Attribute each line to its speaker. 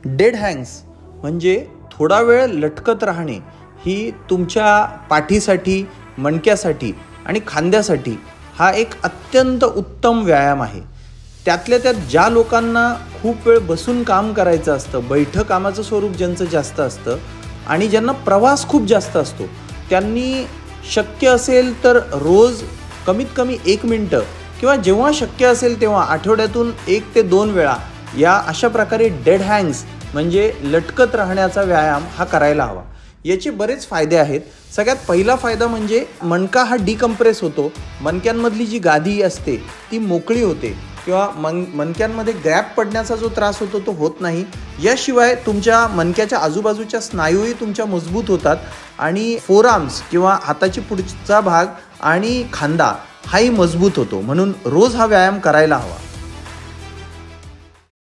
Speaker 1: Dead हँग्स म्हणजे थोडा वेळ लटकत राहणे ही तुमच्या पाठीसाठी, मणक्यासाठी आणि खांद्यासाठी हा एक अत्यंत उत्तम व्यायाम आहे. त्यातल्या त्यात ज्या लोकांना खूप वेळ बसून काम करायचं असतं, बैठं कामाचं स्वरूप ज्यांचं जास्त असतं आणि ज्यांना प्रवास खूप जास्त असतो, त्यांनी शक्य असेल तर रोज कमीत कमी 1 मिनटं किंवा जेव्हा शक्य असेल तेव्हा आठवड्यातून 1 ते 2 वेळा या अशा प्रकारे डेड हँग्स म्हणजे लटकत राहण्याचा व्यायाम हा करायला हवा. याचे बरेच फायदे आहेत. सगळ्यात पहिला फायदा म्हणजे मणका हा डिकम्प्रेस होतो. मणक्यांमधली जी गादी असते ती मोकळी होते किंवा मणक्यांमध्ये गॅप पडण्याचा जो त्रास होतो तो होत नाही. याशिवाय तुमच्या मणक्याच्या आजूबाजूच्या स्नायूही तुमच्या मजबूत होतात आणि फोरआर्म्स किंवा हाताची पुढचा भाग आणि खांदा हाही मजबूत होतो. म्हणून रोज हा व्यायाम करायला हवा.